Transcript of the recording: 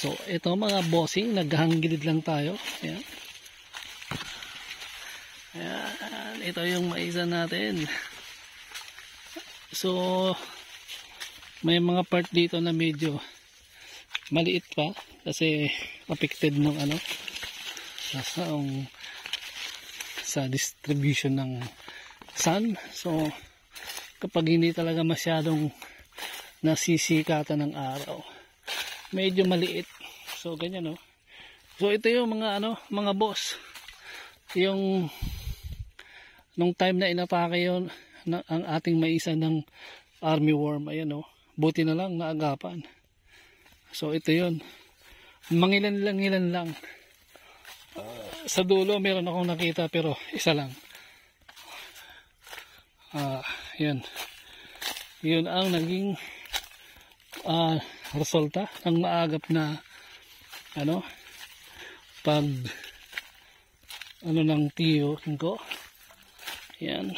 So ito mga bossing, naghahangilid lang tayo. Ayan. Ayan, ito yung maisa natin. So may mga part dito na medyo maliit pa kasi affected ng ano sa distribution ng sun. So kapag hindi talaga masyadong nasisikatan ng araw, medyo maliit. So ganyan, no. So ito yung mga mga boss, yung nung time na inatake yon ang ating maisa ng army worm. Ayan, no. Buti na lang naagapan. So ito yun, mangilan lang. Sa dulo meron akong nakita pero isa lang. Yan. Yun ang naging resulta ng maagap na pag ng tiyo ko. Yan.